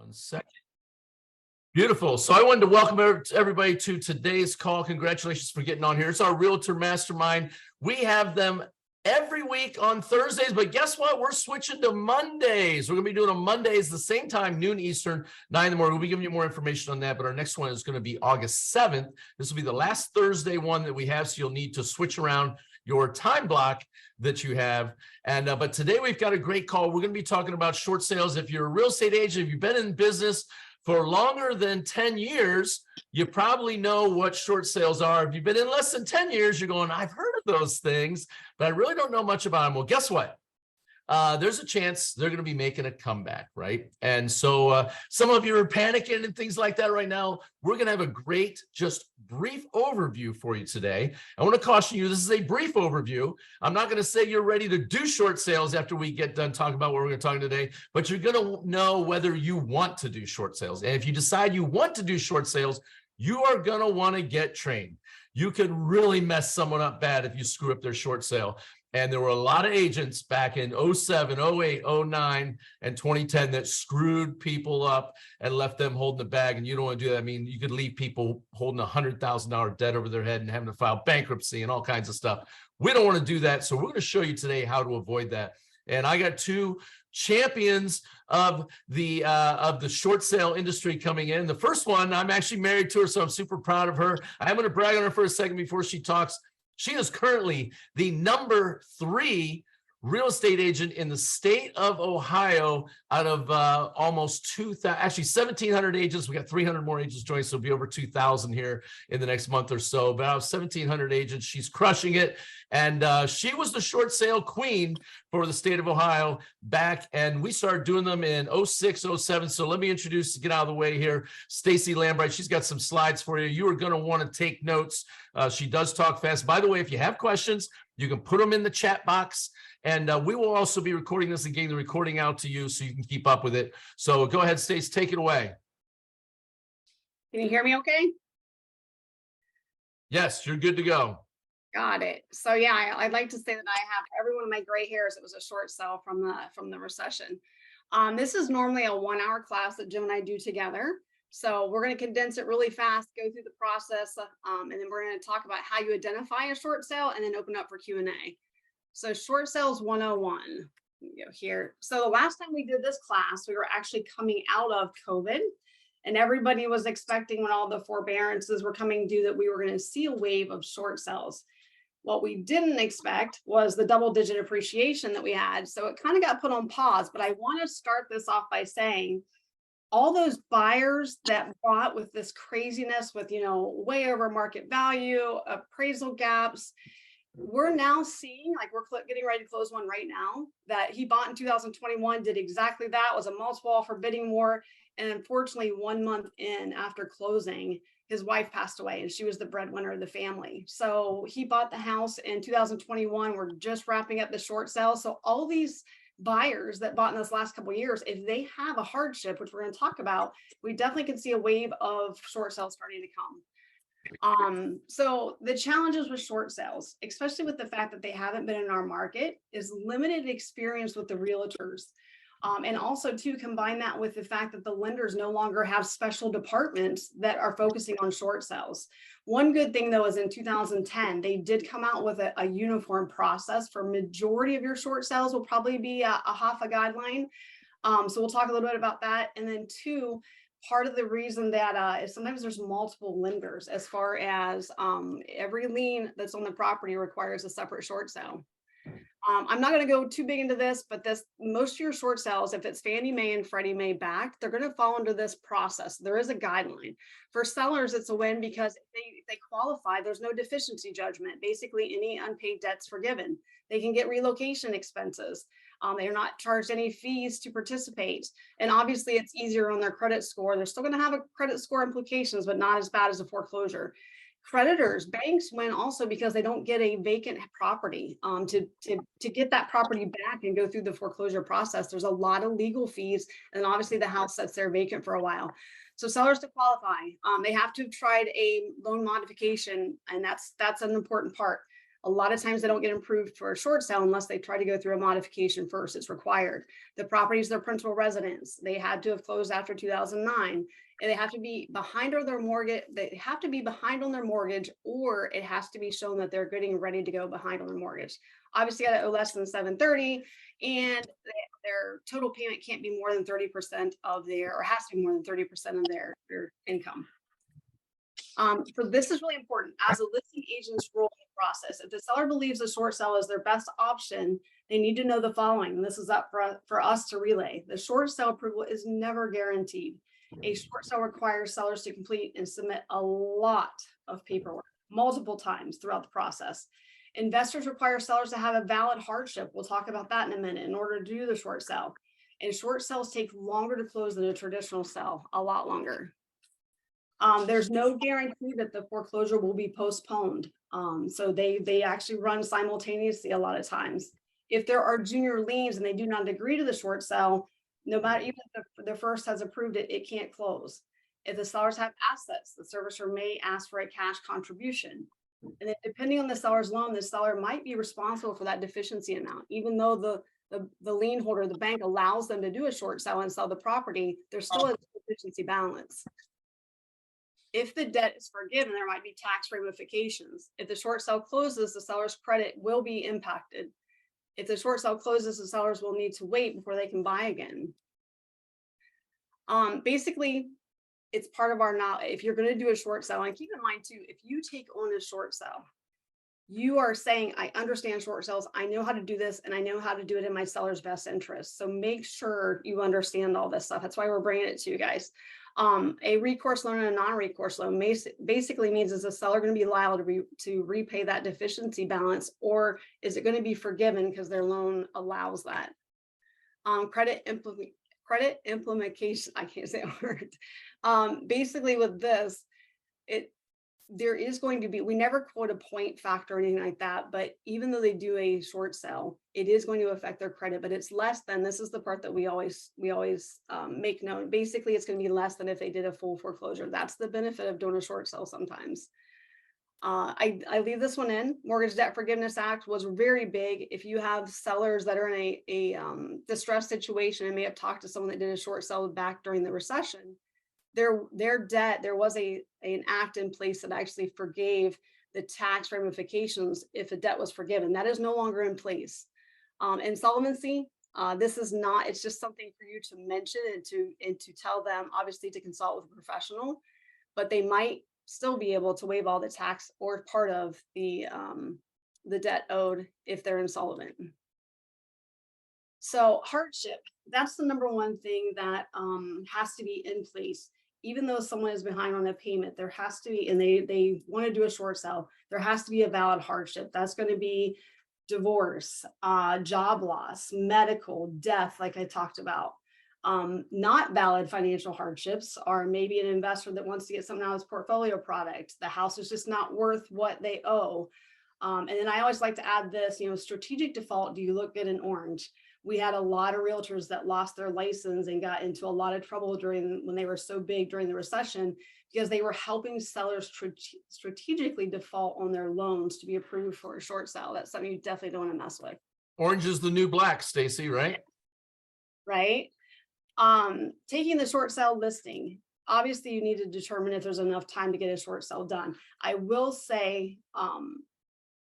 One second. Beautiful. So I wanted to welcome everybody to today's call. Congratulations for getting on here. It's our Realtor Mastermind. We have them every week on Thursdays, but guess what? We're switching to Mondays. We're going to be doing on Mondays the same time, noon Eastern, 9 in the morning. We'll be giving you more information on that, but our next one is going to be August 7th. This will be the last Thursday one that we have, so you'll need to switch around your time block that you have. And but today we've got a great call. We're going to be talking about short sales. If you're a real estate agent, if you've been in business for longer than 10 years, you probably know what short sales are. If you've been in less than 10 years, you're going, I've heard of those things, but I really don't know much about them. Well, guess what? There's a chance they're going to be making a comeback, right? And so some of you are panicking and things like that right now. We're going to have a great, just brief overview for you today. I want to caution you, this is a brief overview. I'm not going to say you're ready to do short sales after we get done talking about what we're going to talk today, but you're going to know whether you want to do short sales. And if you decide you want to do short sales, you are going to want to get trained. You could really mess someone up bad if you screw up their short sale. And there were a lot of agents back in 07, 08, 09, and 2010 that screwed people up and left them holding the bag. And you don't want to do that. I mean, you could leave people holding $100,000 debt over their head and having to file bankruptcy and all kinds of stuff. We don't want to do that. So we're going to show you today how to avoid that. And I got two champions of the short sale industry coming in. The first one, I'm actually married to her, so I'm super proud of her. I'm going to brag on her for a second before she talks. She is currently the number 3 real estate agent in the state of Ohio out of almost 2,000, actually 1,700 agents. We got 300 more agents joining, so it'll be over 2,000 here in the next month or so. But out of 1,700 agents, she's crushing it. And she was the short sale queen for the state of Ohio back, and we started doing them in 06, 07. So let me introduce, get out of the way here, Stacey Lambright. She's got some slides for you. You are going to want to take notes. She does talk fast. By the way, if you have questions, you can put them in the chat box. And we will also be recording this and getting the recording out to you so you can keep up with it. So go ahead, Stacey, take it away. Can you hear me okay? Yes, you're good to go. Got it. So yeah, I'd like to say that I have every one of my gray hairs. It was a short sell from the recession. This is normally a 1-hour class that Jim and I do together. So we're going to condense it really fast, go through the process, and then we're going to talk about how you identify a short sale and then open up for Q&A. So short sales 101, go here. So the last time we did this class, we were actually coming out of COVID, and everybody was expecting when all the forbearances were coming due that we were going to see a wave of short sales. What we didn't expect was the double-digit appreciation that we had. So it kind of got put on pause, but I want to start this off by saying all those buyers that bought with this craziness with, way over market value, appraisal gaps, we're now seeing, like we're getting ready to close one right now, that he bought in 2021, did exactly that, was a multiple offer bidding war. And unfortunately, 1 month in after closing, his wife passed away and she was the breadwinner of the family. So he bought the house in 2021. We're just wrapping up the short sale. So all these buyers that bought in this last couple of years, if they have a hardship, which we're going to talk about, we definitely can see a wave of short sales starting to come. So the challenges with short sales, especially with the fact that they haven't been in our market, is limited experience with the realtors. And also to combine that with the fact that the lenders no longer have special departments that are focusing on short sales. One good thing though is in 2010, they did come out with a uniform process for majority of your short sales will probably be a HOFA guideline. So we'll talk a little bit about that. And then 2, part of the reason that is sometimes there's multiple lenders as far as every lien that's on the property requires a separate short sale. I'm not going to go too big into this, but most of your short sales, if it's Fannie Mae and Freddie Mae backed, they're going to fall under this process. There is a guideline. For sellers, it's a win because if they qualify, there's no deficiency judgment. Basically, any unpaid debt's forgiven. They can get relocation expenses. They're not charged any fees to participate. And obviously, it's easier on their credit score. They're still going to have a credit score implications, but not as bad as a foreclosure. Creditors, banks win also because they don't get a vacant property. To get that property back and go through the foreclosure process, there's a lot of legal fees, and obviously the house sits there vacant for a while. So sellers to qualify, they have to have tried a loan modification, and that's an important part. A lot of times they don't get approved for a short sale unless they try to go through a modification first. It's required. The property is their principal residence. They had to have closed after 2009. And they have to be behind on their mortgage. They have to be behind on their mortgage, or it has to be shown that they're getting ready to go behind on their mortgage. Obviously, got to owe less than 730, and their total payment can't be more than 30% of their, or has to be more than 30% of their income. So this is really important as a listing agent's role in the process. If the seller believes a short sale is their best option, they need to know the following. And this is up for us to relay. The short sale approval is never guaranteed. A short sale requires sellers to complete and submit a lot of paperwork multiple times throughout the process. Investors require sellers to have a valid hardship. We'll talk about that in a minute in order to do the short sale. And short sales take longer to close than a traditional sale, a lot longer. There's no guarantee that the foreclosure will be postponed. So they actually run simultaneously a lot of times. If there are junior liens and they do not agree to the short sale, no matter, even if the first has approved it, it can't close. If the sellers have assets, the servicer may ask for a cash contribution. And then depending on the seller's loan, the seller might be responsible for that deficiency amount. Even though the lien holder, the bank, allows them to do a short sale and sell the property, there's still a deficiency balance. If the debt is forgiven, there might be tax ramifications. If the short sale closes, the seller's credit will be impacted. If the short sale closes, the sellers will need to wait before they can buy again. Basically, it's part of our knowledge. If you're going to do a short sale, and keep in mind too, if you take on a short sale, you are saying, I understand short sales, I know how to do this, and I know how to do it in my seller's best interest. So make sure you understand all this stuff. That's why we're bringing it to you guys. A recourse loan and a non-recourse loan basically means, is the seller going to be liable to repay that deficiency balance, or is it going to be forgiven because their loan allows that? Credit implementation, I can't say a word. Basically with this, there is going to be, we never quote a point factor or anything like that, but even though they do a short sale, it is going to affect their credit, but it's less than, this is the part that we always make known. Basically, it's going to be less than if they did a full foreclosure. That's the benefit of doing a short sale sometimes. I leave this one in. Mortgage Debt Forgiveness Act was very big. If you have sellers that are in a distressed situation and may have talked to someone that did a short sale back during the recession, their debt, there was an act in place that actually forgave the tax ramifications if a debt was forgiven. That is no longer in place. Insolvency, this is not, it's just something for you to mention and to tell them, obviously, to consult with a professional, but they might still be able to waive all the tax or part of the debt owed if they're insolvent. So hardship, that's the number one thing that has to be in place. Even though someone is behind on a payment, there has to be, and they want to do a short sale, there has to be a valid hardship. That's going to be divorce, job loss, medical, death, like I talked about. Not valid financial hardships are maybe an investor that wants to get something out of his portfolio product. The house is just not worth what they owe. And then I always like to add this, strategic default, do you look good in orange? We had a lot of realtors that lost their license and got into a lot of trouble when they were so big during the recession, because they were helping sellers strategically default on their loans to be approved for a short sale. That's something you definitely don't want to mess with. Orange is the new black, Stacey, right? Right. Taking the short sale listing, obviously you need to determine if there's enough time to get a short sale done. I will say,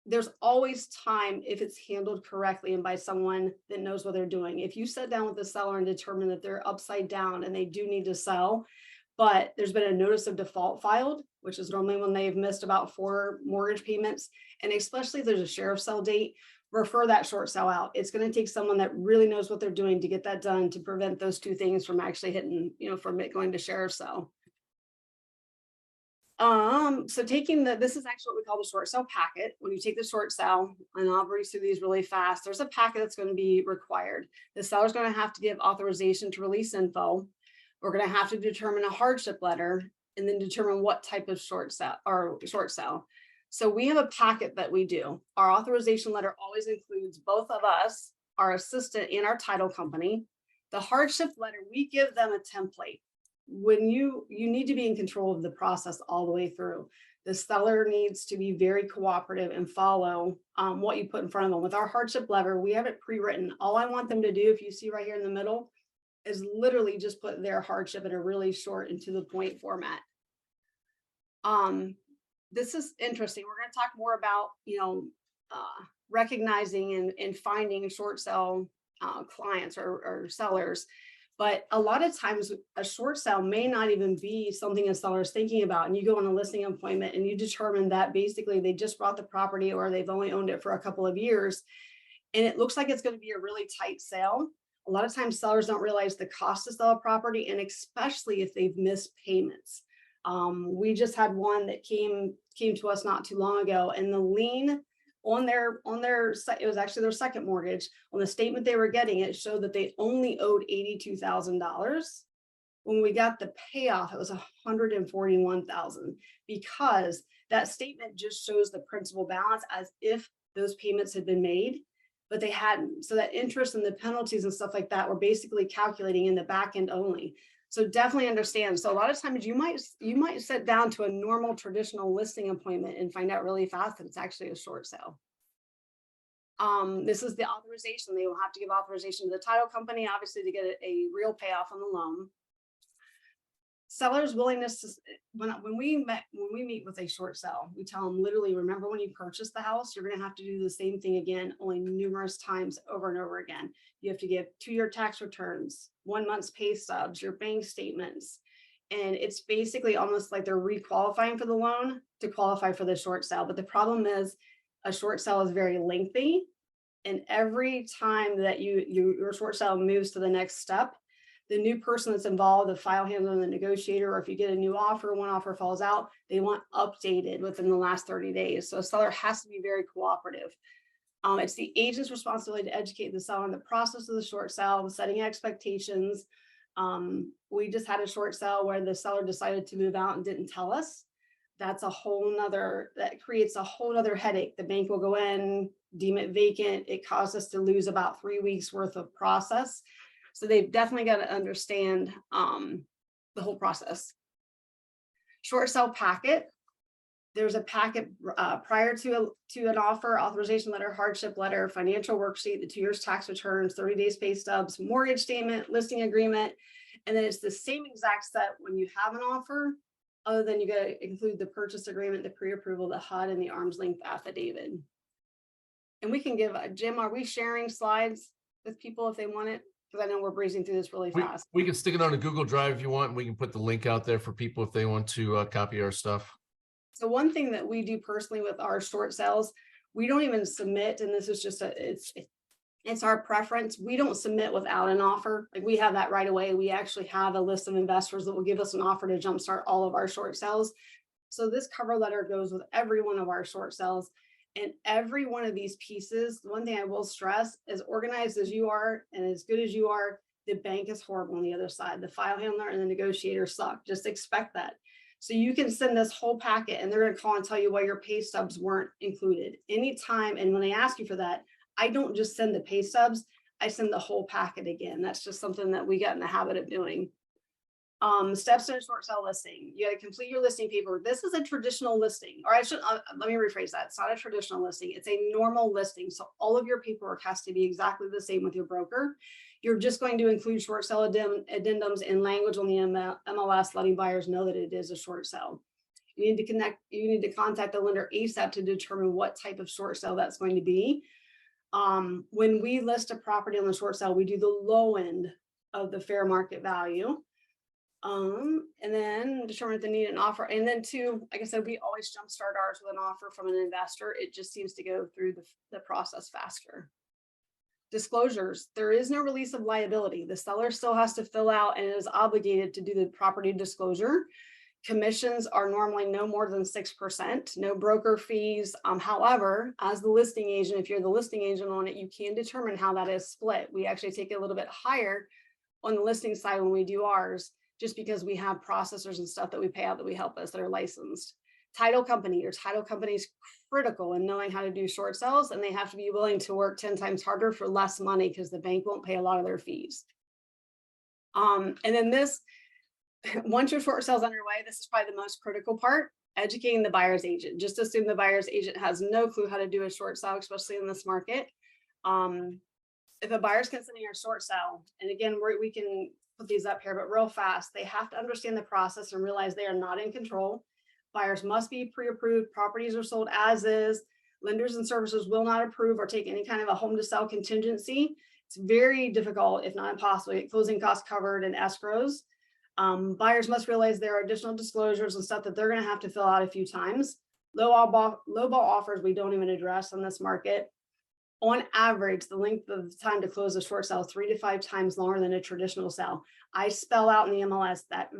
there's always time if it's handled correctly and by someone that knows what they're doing. If you sit down with the seller and determine that they're upside down and they do need to sell, but there's been a notice of default filed, which is normally when they've missed about 4 mortgage payments, and especially if there's a sheriff's sale date, refer that short sale out. It's going to take someone that really knows what they're doing to get that done, to prevent those two things from actually hitting, from it going to sheriff's sale. So this is actually what we call the short sale packet. When you take the short sale, and I'll breeze through these really fast, there's a packet that's going to be required. The seller's going to have to give authorization to release info. We're going to have to determine a hardship letter and then determine what type of short sale. So we have a packet that we do. Our authorization letter always includes both of us, our assistant, and our title company. The hardship letter, we give them a template. When you need to be in control of the process all the way through. The seller needs to be very cooperative and follow what you put in front of them. With our hardship letter, we have it pre-written. All I want them to do, if you see right here in the middle, is literally just put their hardship in a really short and to the point format. This is interesting. We're going to talk more about, recognizing and finding short sale clients or sellers. But a lot of times a short sale may not even be something a seller is thinking about. And you go on a listing appointment and you determine that basically they just bought the property or they've only owned it for a couple of years. And it looks like it's going to be a really tight sale. A lot of times sellers don't realize the cost to sell a property, and especially if they've missed payments. We just had one that came to us not too long ago, and the lien on their it was actually their second mortgage. On the statement they were getting, it showed that they only owed $82,000. When we got the payoff, it was $141,000, because that statement just shows the principal balance as if those payments had been made, but they hadn't. So that interest and the penalties and stuff like that were basically calculating in the back end only. So definitely understand. So a lot of times you might sit down to a normal traditional listing appointment and find out really fast that it's actually a short sale. This is the authorization. They will have to give authorization to the title company, obviously, to get a real payoff on the loan. Sellers' willingness to, when we meet with a short sale, we tell them literally, remember when you purchased the house, you're going to have to do the same thing again, only numerous times over and over again. You have to give 2-year tax returns, 1 month's pay stubs, your bank statements. And it's basically almost like they're requalifying for the loan to qualify for the short sale. But the problem is a short sale is very lengthy. And every time that your short sale moves to the next step, the new person that's involved, the file handler and the negotiator, or if you get a new offer, one offer falls out, they want updated within the last 30 days. So a seller has to be very cooperative. It's the agent's responsibility to educate the seller on the process of the short sale, setting expectations. We just had a short sale where the seller decided to move out and didn't tell us. That creates a whole nother headache. The bank will go in, deem it vacant. It caused us to lose about 3 weeks worth of process. So they've definitely got to understand the whole process. Short sale packet. There's a packet prior to an offer, authorization letter, hardship letter, financial worksheet, the 2 years tax returns, 30 days pay stubs, mortgage statement, listing agreement. And then it's the same exact set when you have an offer, other than you got to include the purchase agreement, the pre-approval, the HUD, and the arm's length affidavit. And we can give, Jim, are we sharing slides with people if they want it? Because I know we're breezing through this really fast. We can stick it on a Google Drive if you want, and we can put the link out there for people if they want to copy our stuff. So one thing that we do personally with our short sales, we don't even submit, and this is just it's our preference. We don't submit without an offer. Like, we have that right away. We actually have a list of investors that will give us an offer to jumpstart all of our short sales. So this cover letter goes with every one of our short sales. And every one of these pieces, the one thing I will stress, as organized as you are and as good as you are, the bank is horrible on the other side. The file handler and the negotiator suck. Just expect that. So you can send this whole packet and they're going to call and tell you why your pay stubs weren't included anytime. And when they ask you for that, I don't just send the pay stubs, I send the whole packet again. That's just something that we got in the habit of doing. Steps in a short sale listing. You got to complete your listing paperwork. This is a traditional listing, or let me rephrase that. It's not a traditional listing. It's a normal listing. So all of your paperwork has to be exactly the same with your broker. You're just going to include short sale addendums and language on the MLS letting buyers know that it is a short sale. You need to contact the lender ASAP to determine what type of short sale that's going to be. When we list a property on the short sale, we do the low end of the fair market value. And then determine if they need an offer. And then like I said, we always jumpstart ours with an offer from an investor. It just seems to go through the process faster. Disclosures. There is no release of liability. The seller still has to fill out and is obligated to do the property disclosure. Commissions are normally no more than 6%, no broker fees. However, as the listing agent, if you're the listing agent on it, you can determine how that is split. We actually take it a little bit higher on the listing side when we do ours, just because we have processors and stuff that we pay out that we help us that are licensed. Title company, your title company is critical in knowing how to do short sales, and they have to be willing to work 10 times harder for less money because the bank won't pay a lot of their fees. And then once your short sales underway, this is probably the most critical part. educating the buyer's agent. Just assume the buyer's agent has no clue how to do a short sale, especially in this market. If a buyer's considering a short sale, and again, we can put these up here, but real fast, they have to understand the process and realize they are not in control. Buyers must be pre-approved. Properties are sold as is. Lenders and servicers will not approve or take any kind of a home to sell contingency. It's very difficult, if not impossible, to get closing costs covered and escrows. Buyers must realize there are additional disclosures and stuff that they're going to have to fill out a few times. Lowball offers we don't even address on this market. On average, the length of time to close a short sale is 3 to 5 times longer than a traditional sale. I spell out in the MLS that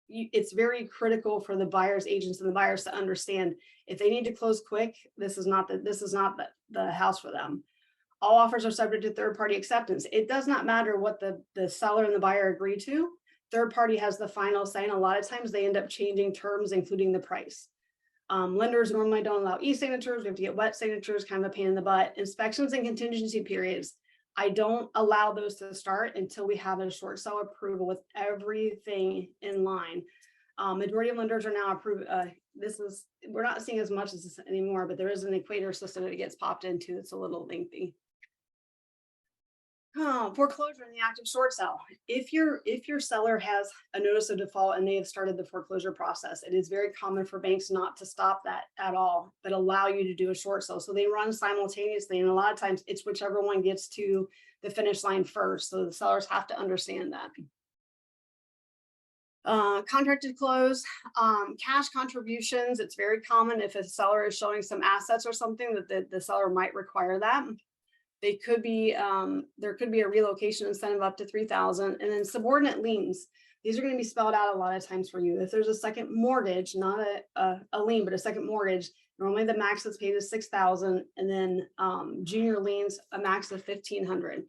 it's very critical for the buyers agents and the buyers to understand if they need to close quick, this is not the house for them. All offers are subject to third-party acceptance. It does not matter what the seller and the buyer agree to. Third party has the final say, and a lot of times they end up changing terms, including the price. Lenders normally don't allow e-signatures. We have to get wet signatures, kind of a pain in the butt. Inspections and contingency periods. I don't allow those to start until we have a short sale approval with everything in line. Majority of lenders are now approved. We're not seeing as much as this anymore, but there is an equator system that it gets popped into. It's a little lengthy. Foreclosure in the active short sale. If your seller has a notice of default and they have started the foreclosure process, it is very common for banks not to stop that at all, but allow you to do a short sale. So they run simultaneously, and a lot of times it's whichever one gets to the finish line first. So the sellers have to understand that. Contracted close, cash contributions. It's very common if a seller is showing some assets or something that the seller might require that. They could be, there could be a relocation incentive up to $3,000, and then subordinate liens. These are going to be spelled out a lot of times for you. If there's a second mortgage, not a lien, but a second mortgage, normally the max that's paid is $6,000, and then junior liens, a max of $1,500.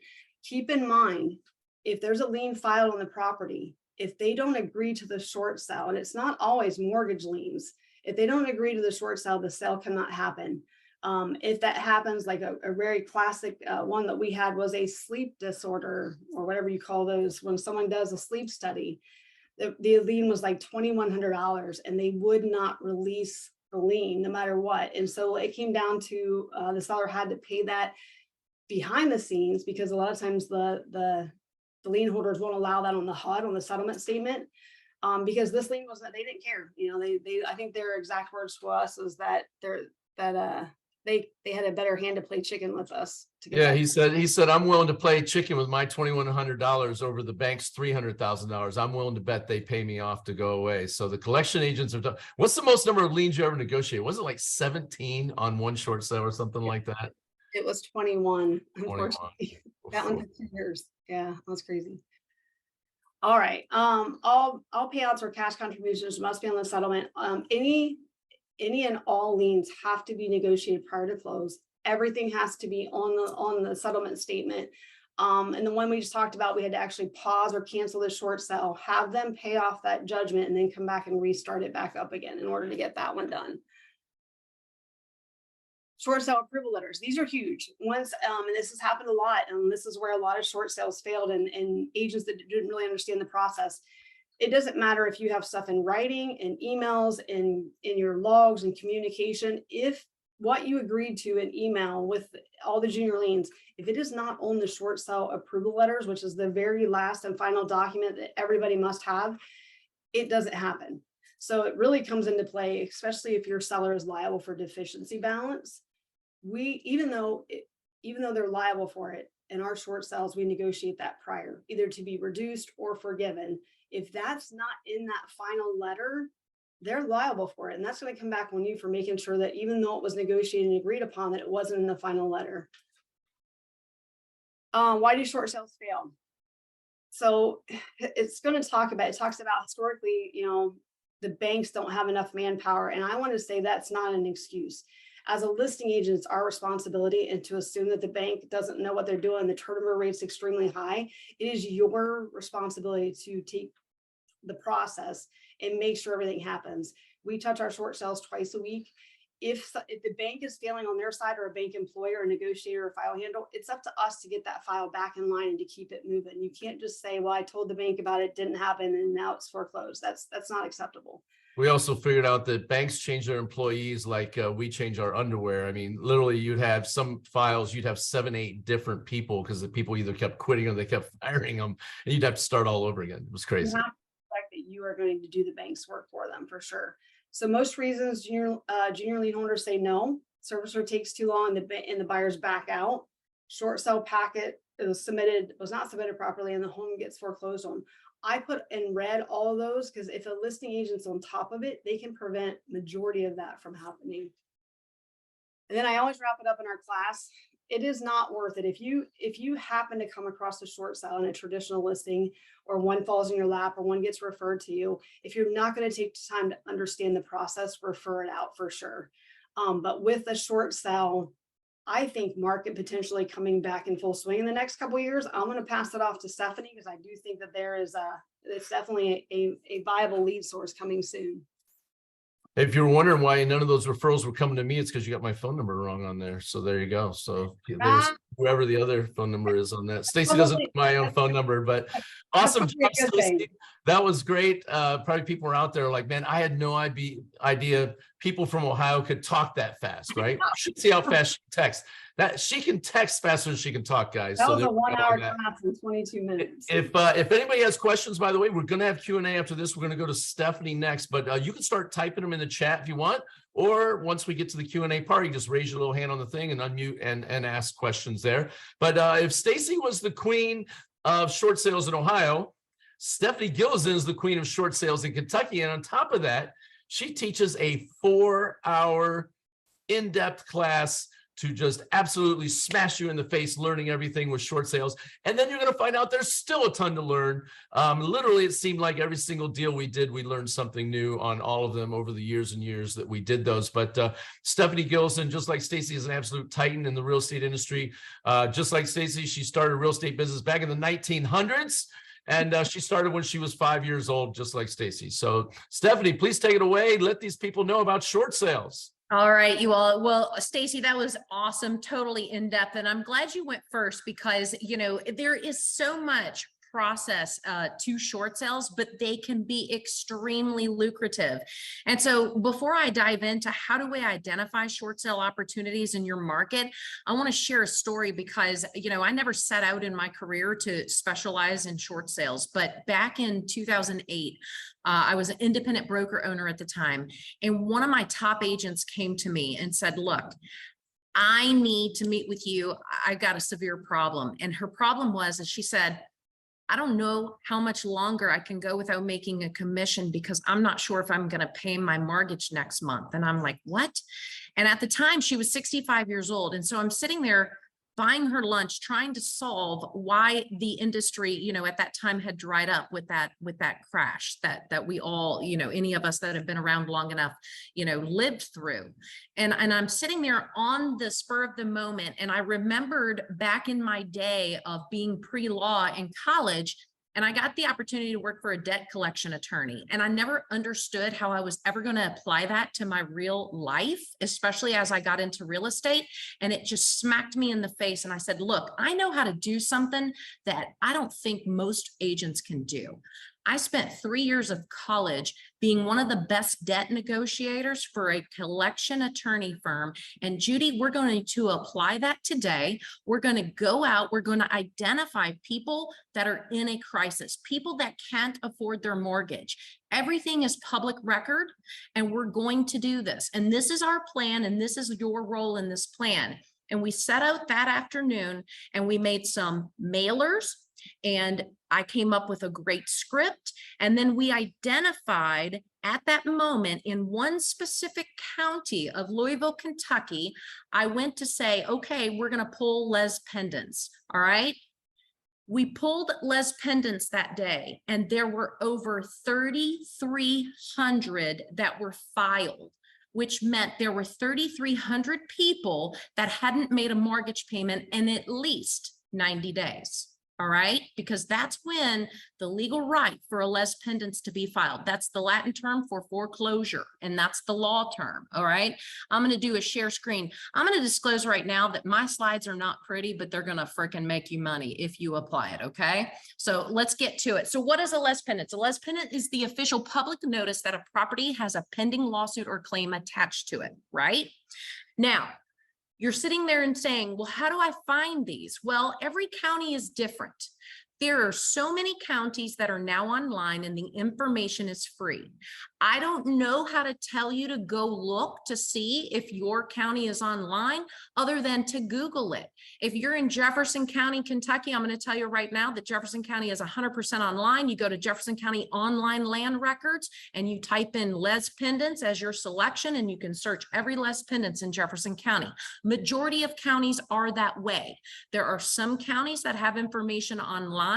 Keep in mind, if there's a lien filed on the property, if they don't agree to the short sale, and it's not always mortgage liens, if they don't agree to the short sale, the sale cannot happen. If that happens, like a very classic one that we had was a sleep disorder, or whatever you call those, when someone does a sleep study, the lien was like $2,100, and they would not release the lien no matter what. And so it came down to the seller had to pay that behind the scenes, because a lot of times the lien holders won't allow that on the HUD, on the settlement statement, because this lien wasn't, they didn't care. You know, I think their exact words to us is that they had a better hand to play chicken with us. Yeah, he said, I'm willing to play chicken with my $2,100 over the bank's $300,000. I'm willing to bet they pay me off to go away. So the collection agents are done. What's the most number of liens you ever negotiated? Was it like 17 on one short sale or something like that? It was 21, 21. unfortunately. That one took 2 years. Yeah, that was crazy. All right. All payouts or cash contributions must be on the settlement. Any and all liens have to be negotiated prior to close. Everything has to be on the settlement statement. And the one we just talked about, we had to actually pause or cancel the short sale, have them pay off that judgment, and then come back and restart it back up again in order to get that one done. Short sale approval letters. These are huge. Once, and this has happened a lot, and this is where a lot of short sales failed, and agents that didn't really understand the process. It doesn't matter if you have stuff in writing and emails and in your logs and communication. If what you agreed to in email with all the junior liens, if it is not on the short sale approval letters, which is the very last and final document that everybody must have, it doesn't happen. So it really comes into play, especially if your seller is liable for deficiency balance. Even though they're liable for it, in our short sales, we negotiate that prior, either to be reduced or forgiven. If that's not in that final letter, they're liable for it. And that's going to come back on you for making sure that even though it was negotiated and agreed upon, that it wasn't in the final letter. Why do short sales fail? So it talks about historically, you know, the banks don't have enough manpower. And I want to say that's not an excuse. As a listing agent, it's our responsibility, and to assume that the bank doesn't know what they're doing, the turnover rate's extremely high. It is your responsibility to take the process and make sure everything happens. We touch our short sales twice a week. If the bank is failing on their side, or a bank employee or a negotiator or file handle, it's up to us to get that file back in line and to keep it moving. You can't just say, well, I told the bank about it, didn't happen, and now it's foreclosed. That's not acceptable. We also figured out that banks change their employees like we change our underwear. I mean, literally, you'd have some files, you'd have 7, 8 different people because the people either kept quitting or they kept firing them, and you'd have to start all over again. It was crazy. You have to expect that you are going to do the bank's work for them for sure. So most reasons junior lien holders say no. Servicer takes too long and the buyers back out. Short sale packet was not submitted properly, and the home gets foreclosed on. I put in red all of those because if a listing agent's on top of it, they can prevent majority of that from happening. And then I always wrap it up in our class. It is not worth it. If you happen to come across a short sale in a traditional listing, or one falls in your lap, or one gets referred to you, if you're not going to take time to understand the process, refer it out for sure. But with a short sale, I think market potentially coming back in full swing in the next couple of years. I'm going to pass it off to Stephanie because I do think that it's definitely a viable lead source coming soon. If you're wondering why none of those referrals were coming to me, it's because you got my phone number wrong on there. So there you go. So there's whoever the other phone number is on that. Stacey doesn't know my own phone number, but awesome job, Stacey. That was great. Probably people were out there like, man, I had no idea people from Ohio could talk that fast, right? You should see how fast she texts. That she can text faster than she can talk, guys. That was a 1 hour class in 22 minutes. If anybody has questions, by the way, we're going to have Q&A after this. We're going to go to Stephanie next, but you can start typing them in the chat if you want, or once we get to the Q&A part, you just raise your little hand on the thing and unmute and ask questions there. But if Stacey was the queen of short sales in Ohio, Stephanie Gilezan is the queen of short sales in Kentucky. And on top of that, she teaches a 4-hour in-depth class to just absolutely smash you in the face, learning everything with short sales. And then you're going to find out there's still a ton to learn. Literally, it seemed like every single deal we did, we learned something new on all of them over the years and years that we did those. But Stephanie Gilezan, just like Stacey, is an absolute titan in the real estate industry. Just like Stacey, she started a real estate business back in the 1900s. And she started when she was 5 years old, just like Stacey. So Stephanie, please take it away. Let these people know about short sales. All right, you all. Well, Stacey, that was awesome, totally in-depth. And I'm glad you went first because, you know, there is so much process to short sales, but they can be extremely lucrative. And so before I dive into how do we identify short sale opportunities in your market, I want to share a story because, you know, I never set out in my career to specialize in short sales, but back in 2008, I was an independent broker owner at the time. And one of my top agents came to me and said, look, I need to meet with you. I've got a severe problem. And her problem was, as she said, I don't know how much longer I can go without making a commission because I'm not sure if I'm going to pay my mortgage next month. And I'm like, what? And at the time she was 65 years old. And so I'm sitting there buying her lunch, trying to solve why the industry, you know, at that time had dried up with that crash that we all, you know, any of us that have been around long enough, you know, lived through. And I'm sitting there on the spur of the moment. And I remembered back in my day of being pre-law in college, and I got the opportunity to work for a debt collection attorney. And I never understood how I was ever going to apply that to my real life, especially as I got into real estate. And it just smacked me in the face. And I said, look, I know how to do something that I don't think most agents can do. I spent 3 years of college being one of the best debt negotiators for a collection attorney firm. And Judy, we're going to apply that today. We're going to go out. We're going to identify people that are in a crisis, people that can't afford their mortgage. Everything is public record, and we're going to do this. And this is our plan, and this is your role in this plan. And we set out that afternoon, and we made some mailers, and I came up with a great script. And then we identified at that moment in one specific county of Louisville, Kentucky, I went to say, okay, we're going to pull les pendants. All right. We pulled les pendants that day, and there were over 3,300 that were filed, which meant there were 3,300 people that hadn't made a mortgage payment in at least 90 days. All right, because that's when the legal right for a les pendens to be filed. That's the Latin term for foreclosure, and that's the law term. All right, I'm going to do a share screen. I'm going to disclose right now that my slides are not pretty, but they're going to freaking make you money if you apply it. Okay, so let's get to it. So what is a les pendens? A les pendens is the official public notice that a property has a pending lawsuit or claim attached to it. Right now, you're sitting there and saying, well, how do I find these? Well, every county is different. There are so many counties that are now online and the information is free. I don't know how to tell you to go look to see if your county is online other than to Google it. If you're in Jefferson County, Kentucky, I'm going to tell you right now that Jefferson County is 100% online. You go to Jefferson County online land records and you type in les pendens as your selection and you can search every les pendens in Jefferson County. Majority of counties are that way. There are some counties that have information online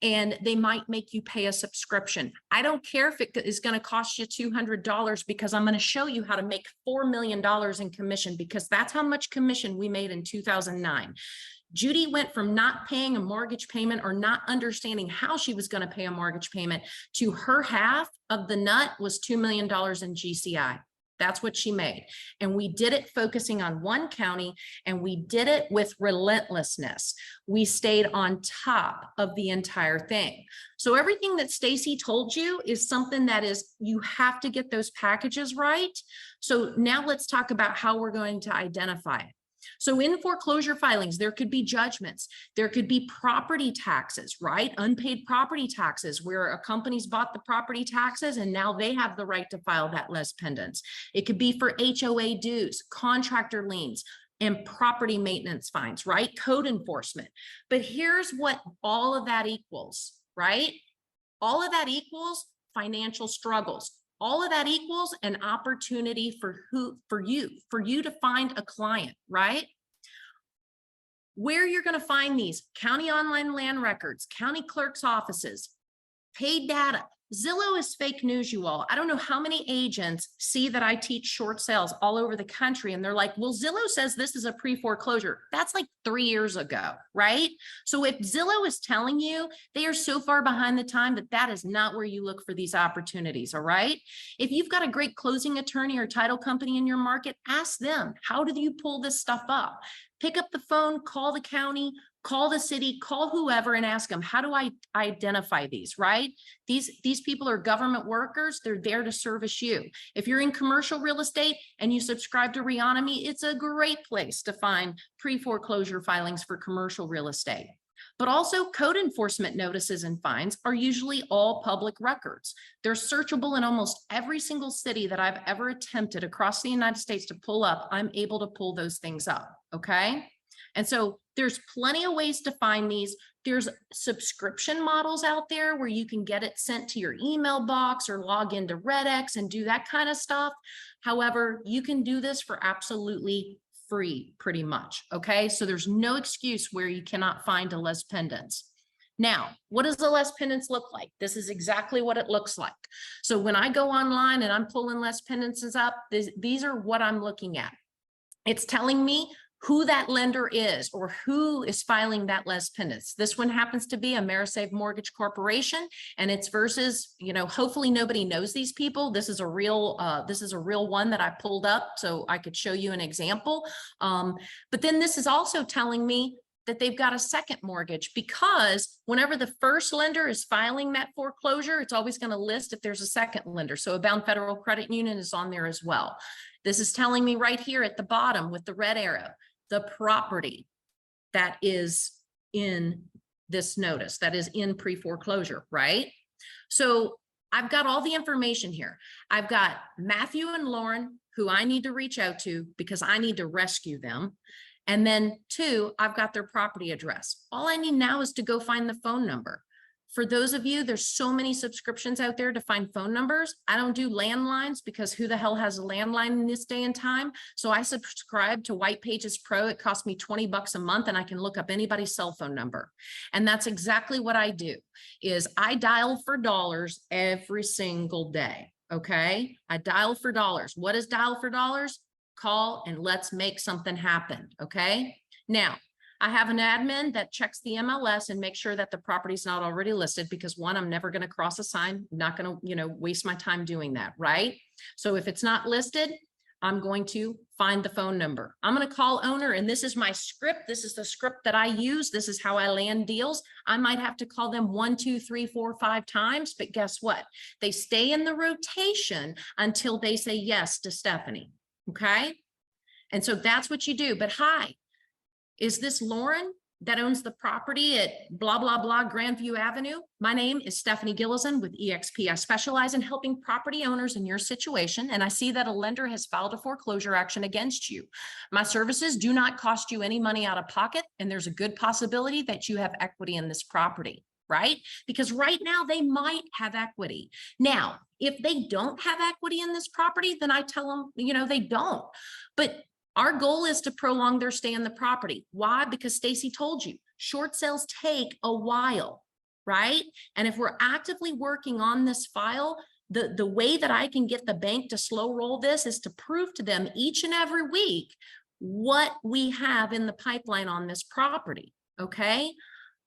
and they might make you pay a subscription. I don't care if it is going to cost you $200 because I'm going to show you how to make $4 million in commission, because that's how much commission we made in 2009. Judy went from not paying a mortgage payment or not understanding how she was going to pay a mortgage payment to her half of the nut was $2 million in GCI. That's what she made. And we did it focusing on one county, and we did it with relentlessness. We stayed on top of the entire thing. So everything that Stacey told you is something that is, you have to get those packages right. So now let's talk about how we're going to identify it. So in foreclosure filings, there could be judgments, there could be property taxes, right? Unpaid property taxes where a company's bought the property taxes and now they have the right to file that les pendens. It could be for HOA dues, contractor liens, and property maintenance fines, right? Code enforcement. But here's what all of that equals, right? All of that equals financial struggles. All of that equals an opportunity for you to find a client, right? Where you're going to find these: county online land records, county clerk's offices, paid data. Zillow is fake news, you all. I don't know how many agents see that I teach short sales all over the country and they're like, well, Zillow says this is a pre-foreclosure. That's like 3 years ago, right? So if Zillow is telling you, they are so far behind the time that that is not where you look for these opportunities, all right? If you've got a great closing attorney or title company in your market, ask them, how do you pull this stuff up? Pick up the phone, call the county, call the city, call whoever and ask them, how do I identify these, right? These people are government workers. They're there to service you. If you're in commercial real estate and you subscribe to Reonomy, it's a great place to find pre-foreclosure filings for commercial real estate. But also code enforcement notices and fines are usually all public records. They're searchable in almost every single city that I've ever attempted across the United States to pull up. I'm able to pull those things up, okay? And so there's plenty of ways to find these. There's subscription models out there where you can get it sent to your email box or log into RedX and do that kind of stuff. However, you can do this for absolutely free, pretty much. Okay, so there's no excuse where you cannot find a les pendens. Now, what does a les pendens look like? This is exactly what it looks like. So when I go online and I'm pulling les pendens up, these are what I'm looking at. It's telling me who that lender is or who is filing that les pendens. This one happens to be Amerisave Mortgage Corporation, and it's versus, you know, hopefully nobody knows these people. This is a real one that I pulled up so I could show you an example. But then this is also telling me that they've got a second mortgage, because whenever the first lender is filing that foreclosure, it's always going to list if there's a second lender. So Abound Federal Credit Union is on there as well. This is telling me right here at the bottom with the red arrow, the property that is in this notice, that is in pre-foreclosure, right? So I've got all the information here. I've got Matthew and Lauren, who I need to reach out to because I need to rescue them. And then 2, I've got their property address. All I need now is to go find the phone number. For those of you, there's so many subscriptions out there to find phone numbers. I don't do landlines because who the hell has a landline in this day and time? So I subscribe to White Pages Pro. It costs me $20 a month and I can look up anybody's cell phone number. And that's exactly what I do, is I dial for dollars every single day, okay? I dial for dollars. What is dial for dollars? Call and let's make something happen, okay? Now, I have an admin that checks the MLS and makes sure that the property's not already listed, because one, I'm never going to cross a sign, I'm not going to, waste my time doing that, right? So if it's not listed, I'm going to find the phone number. I'm going to call owner, and this is my script. This is the script that I use. This is how I land deals. I might have to call them 1, 2, 3, 4, 5 times, but guess what? They stay in the rotation until they say yes to Stephanie. Okay. And so that's what you do. But hi, is this Lauren that owns the property at blah, blah, blah, Grandview Avenue? My name is Stephanie Gilezan with eXp. I specialize in helping property owners in your situation, and I see that a lender has filed a foreclosure action against you. My services do not cost you any money out of pocket, and there's a good possibility that you have equity in this property, right? Because right now they might have equity. Now, if they don't have equity in this property, then I tell them, they don't. But our goal is to prolong their stay in the property. Why? Because Stacey told you, short sales take a while, right? And if we're actively working on this file, the way that I can get the bank to slow roll this is to prove to them each and every week what we have in the pipeline on this property, okay?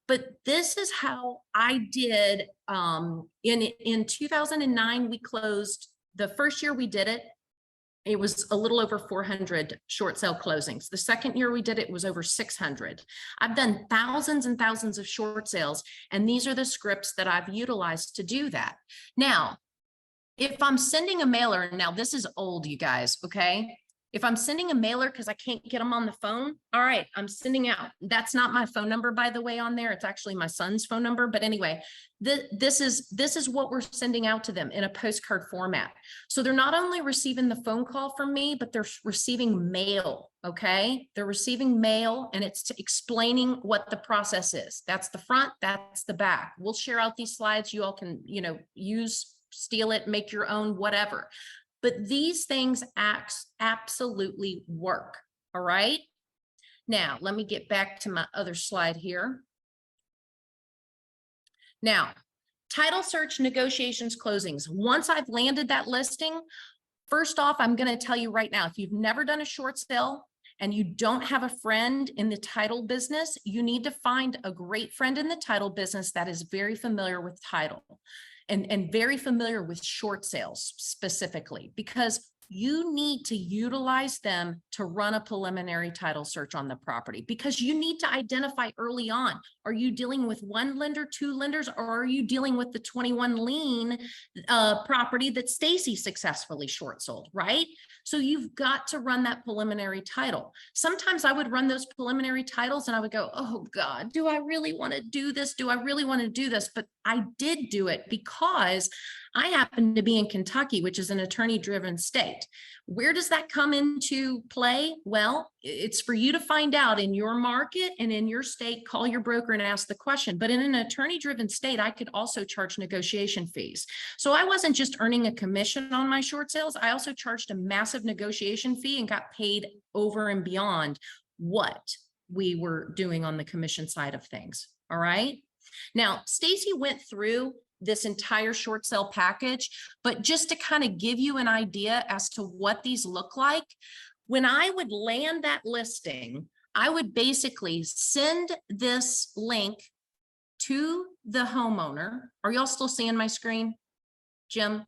But this is how I did, in 2009, we closed, the first year we did it, it was a little over 400 short sale closings. The second year we did it was over 600. I've done thousands and thousands of short sales, and these are the scripts that I've utilized to do that. Now, if I'm sending a mailer, now this is old, you guys, okay? If I'm sending a mailer because I can't get them on the phone, all right, I'm sending out. That's not my phone number, by the way, on there. It's actually my son's phone number. But anyway, this is what we're sending out to them in a postcard format. So they're not only receiving the phone call from me, but they're receiving mail, okay? They're receiving mail, and it's explaining what the process is. That's the front, that's the back. We'll share out these slides. You all can, use, steal it, make your own, whatever. But these things absolutely work. All right. Now, let me get back to my other slide here. Now, title search, negotiations, closings. Once I've landed that listing, first off, I'm going to tell you right now, if you've never done a short sale and you don't have a friend in the title business, you need to find a great friend in the title business that is very familiar with title. And very familiar with short sales specifically, because you need to utilize them to run a preliminary title search on the property, because you need to identify early on, are you dealing with one lender, two lenders, or are you dealing with the 21 lien property that Stacey successfully short sold, right? So you've got to run that preliminary title. Sometimes I would run those preliminary titles and I would go, oh God, do I really want to do this? Do I really want to do this? But I did do it because I happen to be in Kentucky, which is an attorney-driven state. Where does that come into play? Well, it's for you to find out in your market and in your state. Call your broker and ask the question. But in an attorney-driven state, I could also charge negotiation fees. So I wasn't just earning a commission on my short sales. I also charged a massive negotiation fee and got paid over and beyond what we were doing on the commission side of things. All right. Now, Stacey went through this entire short sale package, but just to kind of give you an idea as to what these look like, when I would land that listing, I would basically send this link to the homeowner. Are y'all still seeing my screen, Jim?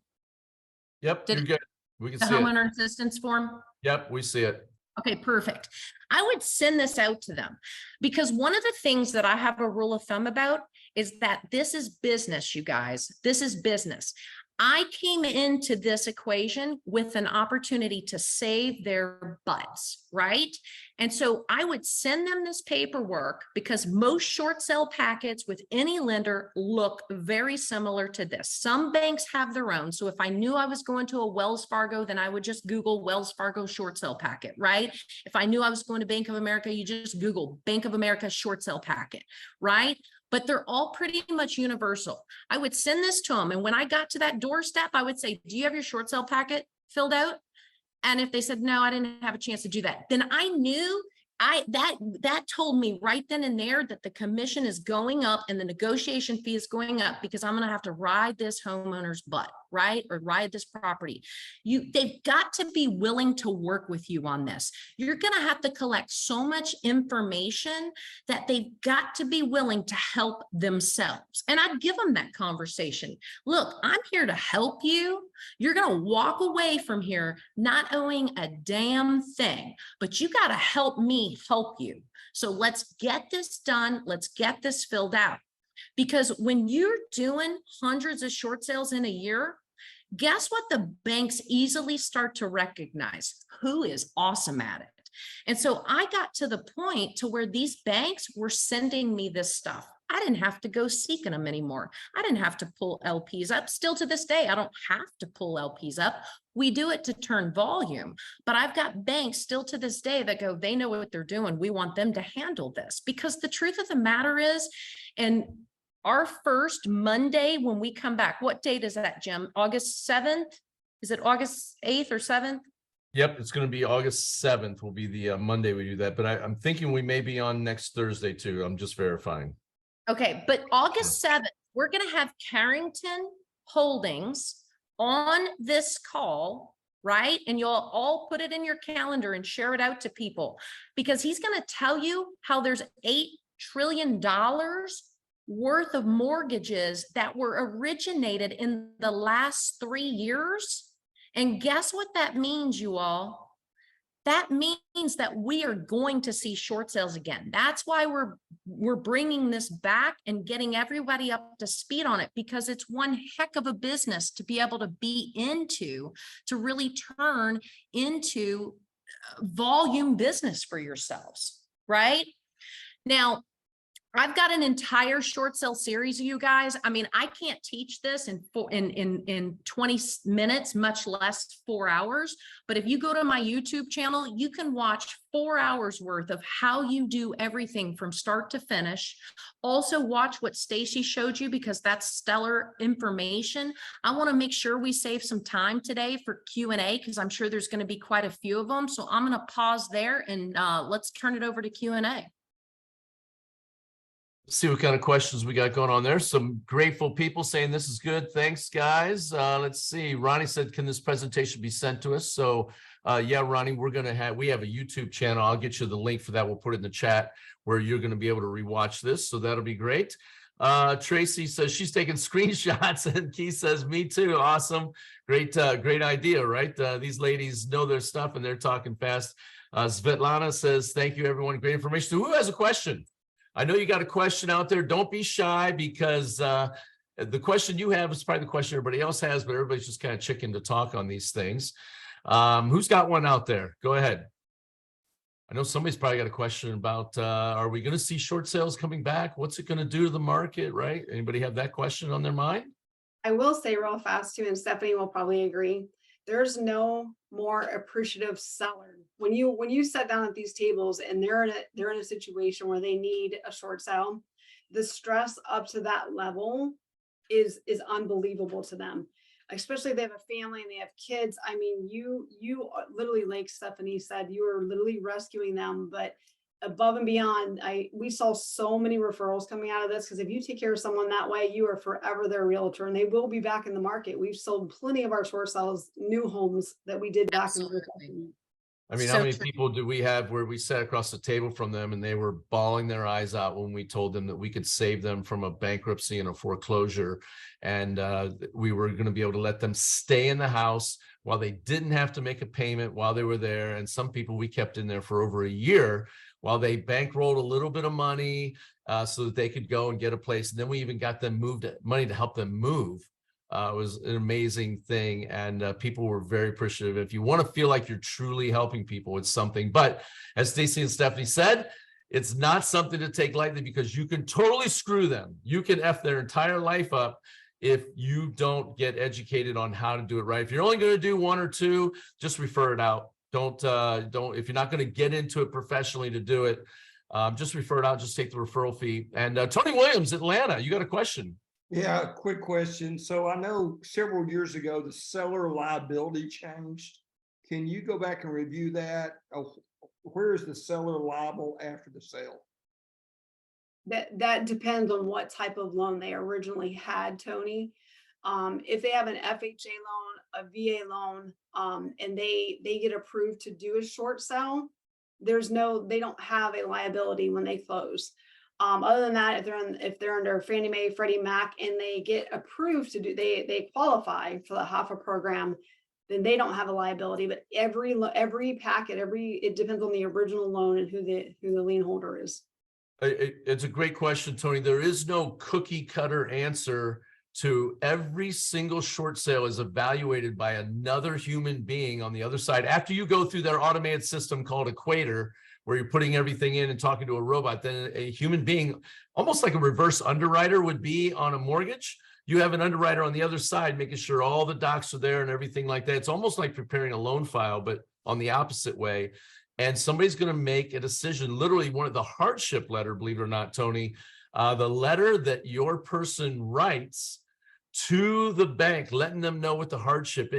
Yep, you're good. We can the see it. homeowner assistance form. Yep, we see it. Okay, perfect. I would send this out to them because one of the things that I have a rule of thumb about is that this is business, you guys. This is business. I came into this equation with an opportunity to save their butts, right? And so I would send them this paperwork because most short sale packets with any lender look very similar to this. Some banks have their own. So if I knew I was going to a Wells Fargo, then I would just Google Wells Fargo short sale packet, right? If I knew I was going to Bank of America, you just Google Bank of America short sale packet, right? But they're all pretty much universal. I would send this to them. And when I got to that doorstep, I would say, do you have your short sale packet filled out? And if they said, no, I didn't have a chance to do that, then I knew that told me right then and there that the commission is going up and the negotiation fee is going up because I'm going to have to ride this homeowner's butt. right? Or ride this property. They've got to be willing to work with you on this. You're going to have to collect so much information that they've got to be willing to help themselves. And I'd give them that conversation. Look, I'm here to help you. You're going to walk away from here not owing a damn thing, but you got to help me help you. So let's get this done. Let's get this filled out. Because when you're doing hundreds of short sales in a year, guess what? The banks easily start to recognize who is awesome at it. And so I got to the point to where these banks were sending me this stuff. I didn't have to go seeking them anymore. I didn't have to pull LPs up. Still to this day, I don't have to pull LPs up. We do it to turn volume, but I've got banks still to this day that go, they know what they're doing. We want them to handle this, because the truth of the matter is, and our first Monday when we come back, what date is that, Jim? August 7th? Is it August 8th or 7th? Yep, it's going to be August 7th will be the Monday we do that, but I'm thinking we may be on next Thursday too. I'm just verifying. Okay, but August 7th, we're going to have Carrington Holdings on this call, right? And you'll all put it in your calendar and share it out to people, because he's going to tell you how there's $8 trillion worth of mortgages that were originated in the last 3 years. And guess what that means, you all? That means that we are going to see short sales again. That's why we're bringing this back and getting everybody up to speed on it, because it's one heck of a business to be able to be into, to really turn into volume business for yourselves, right? Now, I've got an entire short sale series, you guys. I mean, I can't teach this in 20 minutes, much less 4 hours. But if you go to my YouTube channel, you can watch 4 hours worth of how you do everything from start to finish. Also watch what Stacey showed you, because that's stellar information. I want to make sure we save some time today for Q&A, because I'm sure there's going to be quite a few of them. So I'm going to pause there and let's turn it over to Q&A. See what kind of questions we got going on there. Some grateful people saying this is good. Thanks, guys. Let's see. Ronnie said, can this presentation be sent to us? So yeah, Ronnie, we have a YouTube channel. I'll get you the link for that. We'll put it in the chat where you're going to be able to rewatch this. So that'll be great. Tracy says she's taking screenshots, and Keith says, me too. Awesome. Great idea, right? These ladies know their stuff and they're talking fast. Svetlana says, thank you, everyone. Great information. So who has a question? I know you got a question out there. Don't be shy, because the question you have is probably the question everybody else has, but everybody's just kind of chicken to talk on these things. Who's got one out there? Go ahead. I know somebody's probably got a question about, are we going to see short sales coming back? What's it going to do to the market, right? Anybody have that question on their mind? I will say real fast too, and Stephanie will probably agree, there's no more appreciative seller. When you sit down at these tables and they're in a situation where they need a short sale, the stress up to that level is unbelievable to them. Especially if they have a family and they have kids. I mean, you literally, like Stephanie said, you are literally rescuing them, but above and beyond, we saw so many referrals coming out of this, because if you take care of someone that way, you are forever their realtor and they will be back in the market. We've sold plenty of our short sales, new homes that we did back in the recession. I mean, how many people do we have where we sat across the table from them and they were bawling their eyes out when we told them that we could save them from a bankruptcy and a foreclosure, and we were going to be able to let them stay in the house while they didn't have to make a payment while they were there. And some people we kept in there for over a year while they bankrolled a little bit of money so that they could go and get a place. And then we even got them money to help them move. It was an amazing thing, and people were very appreciative. If you want to feel like you're truly helping people, it's something. But as Stacey and Stephanie said, it's not something to take lightly, because you can totally screw them. You can F their entire life up if you don't get educated on how to do it right. If you're only going to do one or two, just refer it out. Don't if you're not going to get into it professionally to do it, just refer it out. Just take the referral fee. And Tony Williams, Atlanta, you got a question? Yeah, quick question. So I know several years ago, the seller liability changed. Can you go back and review that? Where is the seller liable after the sale? That depends on what type of loan they originally had, Tony. If they have an FHA loan, a VA loan, and they get approved to do a short sale, they don't have a liability when they close. Other than that, if they're under Fannie Mae, Freddie Mac, and they get approved to do, they qualify for the HOFA program, then they don't have a liability. But every packet, it depends on the original loan and who the lien holder is. It's a great question, Tony. There is no cookie cutter answer to every single short sale is evaluated by another human being on the other side. After you go through their automated system called Equator, where you're putting everything in and talking to a robot, then a human being, almost like a reverse underwriter would be on a mortgage. You have an underwriter on the other side, making sure all the docs are there and everything like that. It's almost like preparing a loan file, but on the opposite way. And somebody's going to make a decision, literally one of the hardship letter, believe it or not, Tony, the letter that your person writes to the bank, letting them know what the hardship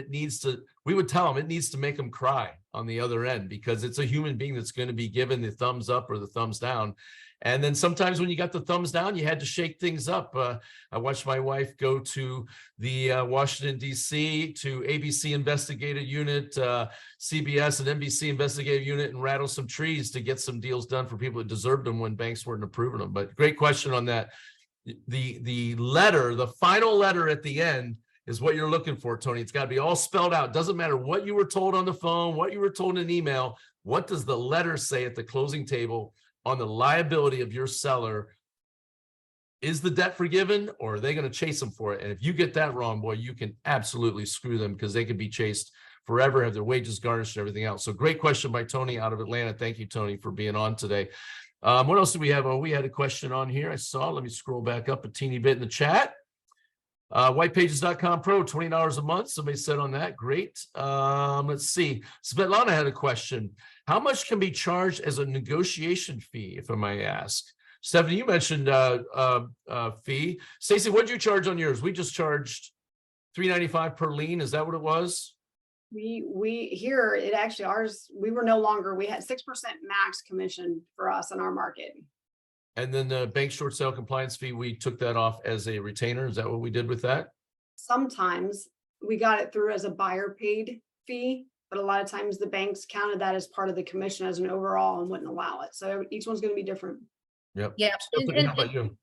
we would tell them it needs to make them cry on the other end, because it's a human being that's going to be given the thumbs up or the thumbs down. And then sometimes when you got the thumbs down, you had to shake things up. I watched my wife go to the Washington, D.C. to ABC Investigative Unit, CBS and NBC Investigative Unit, and rattle some trees to get some deals done for people that deserved them when banks weren't approving them. But great question on that. The letter, the final letter at the end is what you're looking for, Tony. It's got to be all spelled out. Doesn't matter what you were told on the phone, what you were told in an email. What does the letter say at the closing table on the liability of your seller? Is the debt forgiven, or are they going to chase them for it? And if you get that wrong, boy, you can absolutely screw them, because they could be chased forever, have their wages garnished and everything else. So great question by Tony out of Atlanta. Thank you, Tony, for being on today. What else do we have? Oh, we had a question on here. I saw, let me scroll back up a teeny bit in the chat. Whitepages.com Pro, $20 a month. Somebody said on that. Great. Let's see. Svetlana had a question. How much can be charged as a negotiation fee, if I may ask? Stephanie, you mentioned fee. Stacey, what did you charge on yours? We just charged $3.95 per lien. Is that what it was? We here, it actually, ours, we were no longer, we had 6% max commission for us in our market. And then the bank short sale compliance fee, we took that off as a retainer. Is that what we did with that? Sometimes we got it through as a buyer paid fee, but a lot of times the banks counted that as part of the commission as an overall and wouldn't allow it. So each one's going to be different. Yep. Yeah. Stephanie, how about you?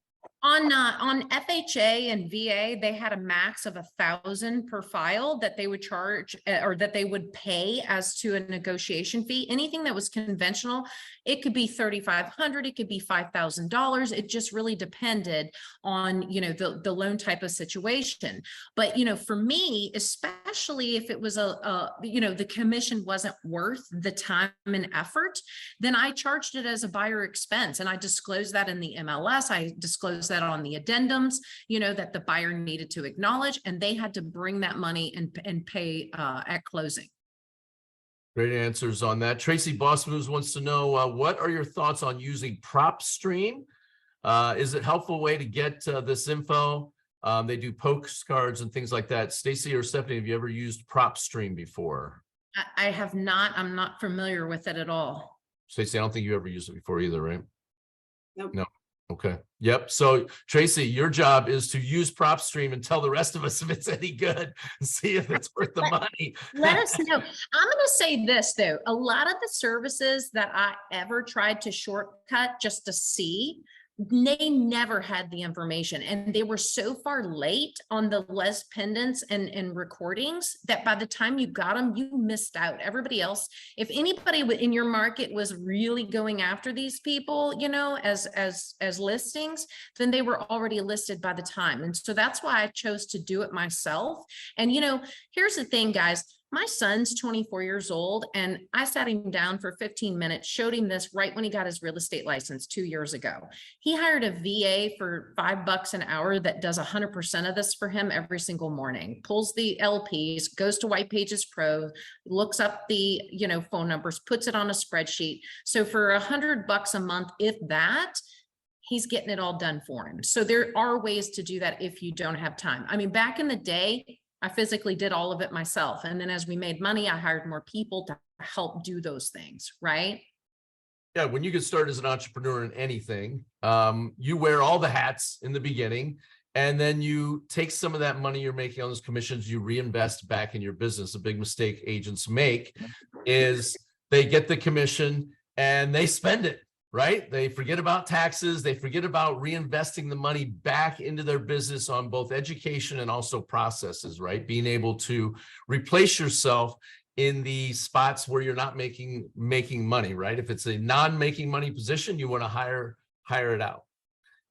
On FHA and VA, they had a max of 1,000 per file that they would charge, or that they would pay as to a negotiation fee. Anything that was conventional, it could be $3,500, it could be $5,000. It just really depended on, the loan type of situation. But, for me, especially if it was the commission wasn't worth the time and effort, then I charged it as a buyer expense. And I disclosed that in the MLS. I disclosed that on the addendums, that the buyer needed to acknowledge, and they had to bring that money and pay at closing. Great answers on that. Tracy Boss Moves wants to know, what are your thoughts on using PropStream? Is it a helpful way to get this info? They do postcards and things like that. Stacey or Stephanie, have you ever used PropStream before? I have not. I'm not familiar with it at all. Stacey, I don't think you ever used it before either, right? Nope. No. Okay. Yep. So Tracy, your job is to use PropStream and tell the rest of us if it's any good and see if it's worth the money. Let us know. I'm going to say this though. A lot of the services that I ever tried to shortcut just to see, they never had the information, and they were so far late on the les pendants and recordings that by the time you got them, you missed out. Everybody else, if anybody in your market was really going after these people, as listings, then they were already listed by the time. And so that's why I chose to do it myself. And here's the thing, guys. My son's 24 years old, and I sat him down for 15 minutes, showed him this right when he got his real estate license 2 years ago. He hired a VA for $5 an hour that does 100% of this for him every single morning, pulls the LPs, goes to White Pages Pro, looks up the, phone numbers, puts it on a spreadsheet. So for $100 a month, if that, he's getting it all done for him. So there are ways to do that if you don't have time. I mean, back in the day, I physically did all of it myself. And then as we made money, I hired more people to help do those things, right? Yeah, when you get started as an entrepreneur in anything, you wear all the hats in the beginning, and then you take some of that money you're making on those commissions, you reinvest back in your business. A big mistake agents make is they get the commission and they spend it, right? They forget about taxes. They forget about reinvesting the money back into their business on both education and also processes, right? Being able to replace yourself in the spots where you're not making money, right? If it's a non-making money position, you want to hire it out.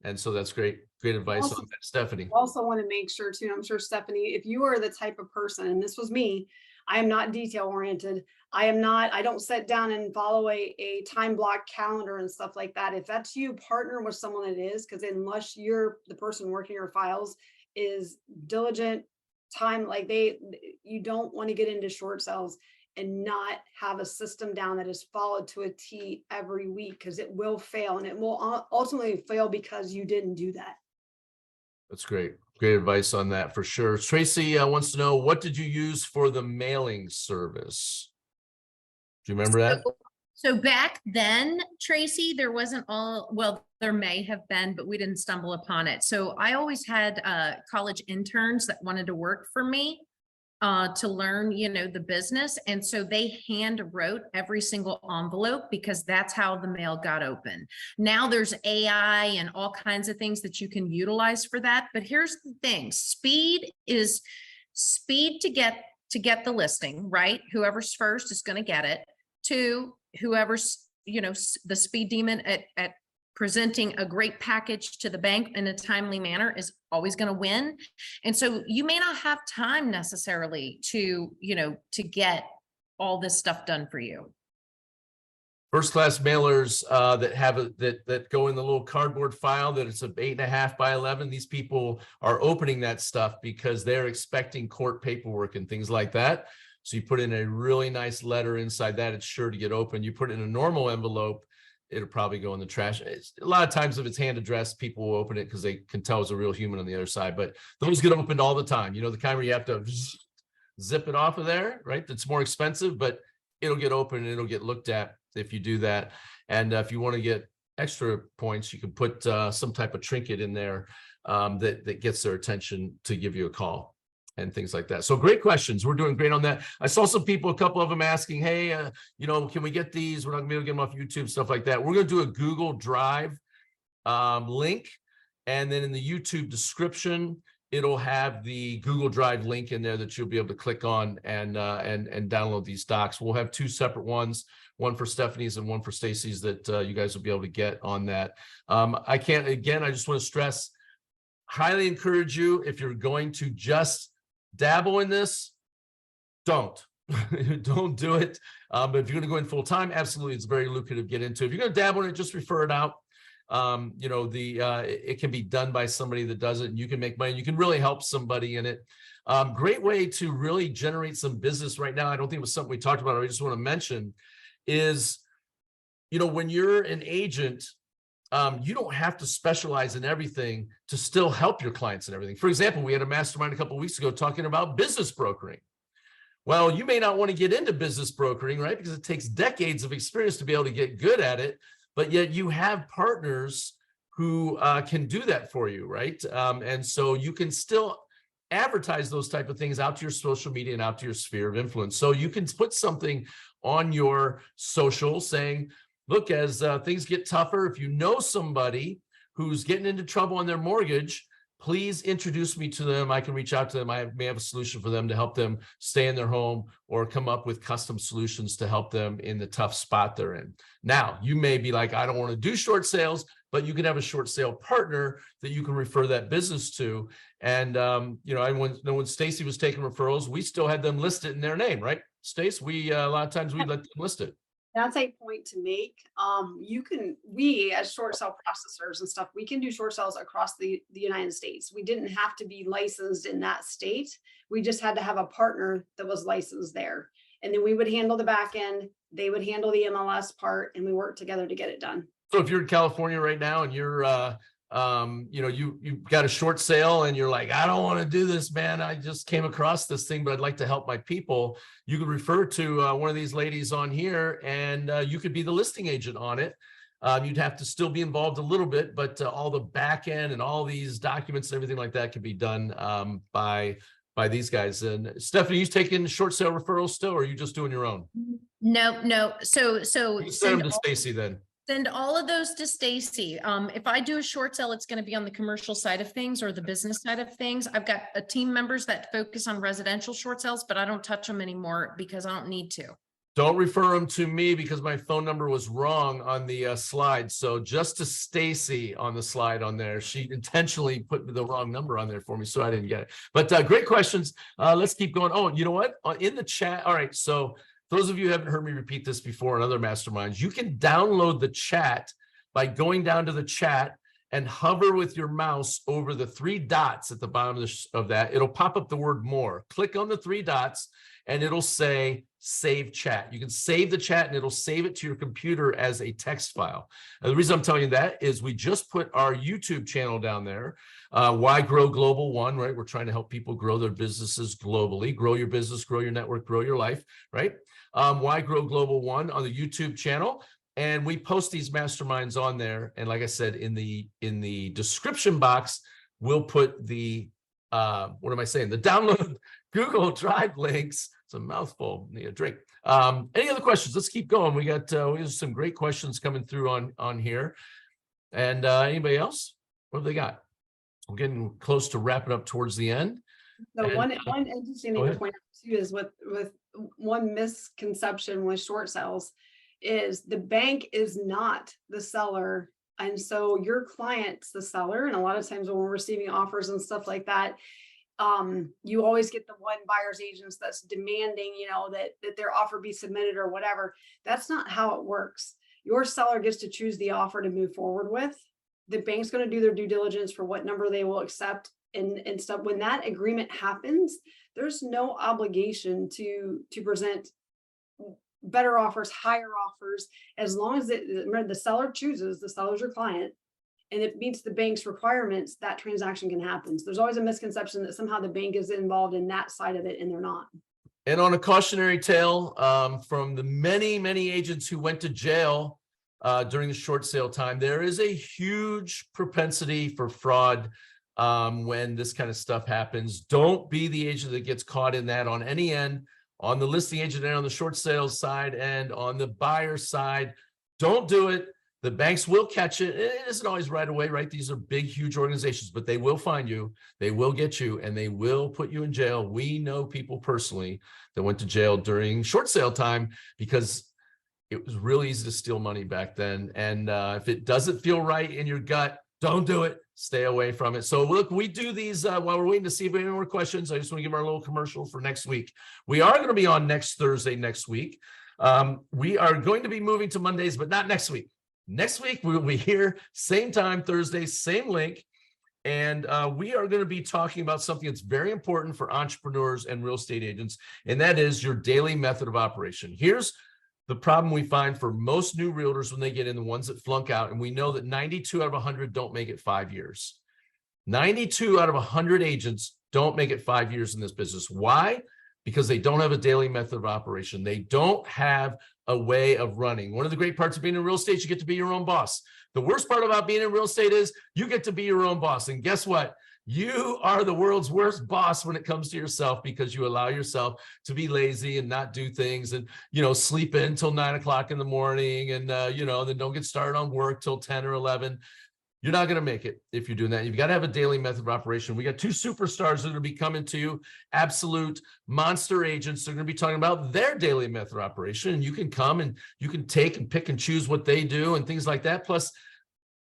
And so that's great advice Also- on that, Stephanie. Also want to make sure too, I'm sure Stephanie, if you are the type of person, and this was me, I am not detail oriented. I don't sit down and follow a time block calendar and stuff like that. If that's you, partner with someone that is, because unless you're the person working your files is diligent time, like you don't want to get into short sales and not have a system down that is followed to a T every week, because it will fail, and it will ultimately fail because you didn't do that. That's great. Great advice on that for sure. Tracy wants to know, what did you use for the mailing service? Do you remember that? So back then, Tracy, there wasn't well, there may have been, but we didn't stumble upon it. So I always had college interns that wanted to work for me to learn, the business. And so they hand wrote every single envelope, because that's how the mail got open. Now there's AI and all kinds of things that you can utilize for that. But here's the thing, speed to get the listing, right? Whoever's first is going to get it. To whoever's, the speed demon at presenting a great package to the bank in a timely manner is always going to win. And so you may not have time necessarily to get all this stuff done for you. First-class mailers that go in the little cardboard file that it's 8.5 by 11. These people are opening that stuff because they're expecting court paperwork and things like that. So you put in a really nice letter inside that, it's sure to get open. You put it in a normal envelope, it'll probably go in the trash. A lot of times if it's hand addressed, people will open it because they can tell it's a real human on the other side, but those get opened all the time. The kind where you have to zip it off of there, right? That's more expensive, but it'll get open and it'll get looked at if you do that. And if you want to get extra points, you can put some type of trinket in there that gets their attention to give you a call and things like that. So great questions. We're doing great on that. I saw some people, a couple of them asking, hey, can we get these? We're not gonna be able to get them off YouTube, stuff like that. We're gonna do a Google Drive link. And then in the YouTube description, it'll have the Google Drive link in there that you'll be able to click on and download these docs. We'll have two separate ones, one for Stephanie's and one for Stacey's, that you guys will be able to get on that. I just want to stress, highly encourage you, if you're going to just dabble in this, don't do it. But if you're going to go in full time, absolutely, it's very lucrative to get into. If you're going to dabble in it, just refer it out. It can be done by somebody that does it, and you can make money. You can really help somebody in it. Great way to really generate some business right now. I don't think it was something we talked about. I just want to mention is, when you're an agent, you don't have to specialize in everything to still help your clients and everything. For example, we had a mastermind a couple of weeks ago talking about business brokering. Well, you may not want to get into business brokering, right? Because it takes decades of experience to be able to get good at it, but yet you have partners who can do that for you, right? And so you can still advertise those type of things out to your social media and out to your sphere of influence. So you can put something on your social saying, look, as things get tougher, if you know somebody who's getting into trouble on their mortgage, please introduce me to them. I can reach out to them. I may have a solution for them to help them stay in their home, or come up with custom solutions to help them in the tough spot they're in. Now, you may be like, I don't want to do short sales, but you can have a short sale partner that you can refer that business to. And, when Stacey was taking referrals, we still had them listed in their name, right? Stace, a lot of times we'd let them list it. That's a point to make. We as short sale processors and stuff, we can do short sales across the United States. We didn't have to be licensed in that state. We just had to have a partner that was licensed there. And then we would handle the back end, they would handle the MLS part, and we worked together to get it done. So if you're in California right now and you're, you've got a short sale and you're like, I don't want to do this, man. I just came across this thing, but I'd like to help my people. You could refer to one of these ladies on here, and you could be the listing agent on it. You'd have to still be involved a little bit, but all the back end and all these documents and everything like that can be done by these guys. And Stephanie, you taking short sale referrals still, or are you just doing your own? No. So You send them to Stacey then. send all of those to Stacey. If I do a short sale, it's going to be on the commercial side of things or the business side of things. I've got team members that focus on residential short sales, but I don't touch them anymore because I don't need to. Don't refer them to me because my phone number was wrong on the slide. So just to Stacey on the slide on there. She intentionally put the wrong number on there for me, so I didn't get it. But great questions. Let's keep going. Oh, you know what? In the chat. All right. So those of you who haven't heard me repeat this before in other masterminds, you can download the chat by going down to the chat and hover with your mouse over the 3 dots at the bottom of that. It'll pop up the word more. Click on the 3 dots and it'll say save chat. You can save the chat and it'll save it to your computer as a text file. And the reason I'm telling you that is we just put our YouTube channel down there. Why Grow Global One, right? We're trying to help people grow their businesses globally, grow your business, grow your network, grow your life, right? Why Grow Global One on the YouTube channel. And we post these masterminds on there. And like I said, in the description box, we'll put the, what am I saying? The download Google Drive links. It's a mouthful, need a drink. Any other questions? Let's keep going. We got some great questions coming through on here. And anybody else? What have they got? We're getting close to wrapping up towards the end. So And, one interesting thing to point out too is with one misconception with short sales is the bank is not the seller. And so your client's the seller. And a lot of times when we're receiving offers and stuff like that, you always get the one buyer's agents that's demanding, that their offer be submitted or whatever. That's not how it works. Your seller gets to choose the offer to move forward with. The bank's going to do their due diligence for what number they will accept and stuff. When that agreement happens, there's no obligation to present better offers, higher offers, as long as the seller chooses, the seller's your client, and it meets the bank's requirements, that transaction can happen. So there's always a misconception that somehow the bank is involved in that side of it, and they're not. And on a cautionary tale from the many agents who went to jail during the short sale time, there is a huge propensity for fraud when this kind of stuff happens. Don't be the agent that gets caught in that on any end, on the listing agent and on the short sales side and on the buyer side. Don't do it. The banks will catch it. It isn't always right away, right? These are big, huge organizations, but they will find you, they will get you, and they will put you in jail. We know people personally that went to jail during short sale time because it was really easy to steal money back then. And if it doesn't feel right in your gut, don't do it. Stay away from it. So look, we do these while we're waiting to see if we have any more questions. I just want to give our little commercial for next week. We are going to be on next Thursday next week. We are going to be moving to Mondays, but not next week. Next week, we will be here, same time, Thursday, same link. And we are going to be talking about something that's very important for entrepreneurs and real estate agents, and that is your daily method of operation. Here's the problem we find for most new realtors when they get in, the ones that flunk out, and we know that 92 out of 100 don't make it 5 years. 92 out of 100 agents don't make it 5 years in this business. Why? Because they don't have a daily method of operation. They don't have a way of running. One of the great parts of being in real estate, you get to be your own boss. The worst part about being in real estate is you get to be your own boss. And guess what? You are the world's worst boss when it comes to yourself, because you allow yourself to be lazy and not do things and, sleep in till 9 o'clock in the morning and, then don't get started on work till 10 or 11. You're not going to make it if you're doing that. You've got to have a daily method of operation. We got 2 superstars that are going to be coming to you, absolute monster agents. They're going to be talking about their daily method of operation, and you can come and you can take and pick and choose what they do and things like that. Plus,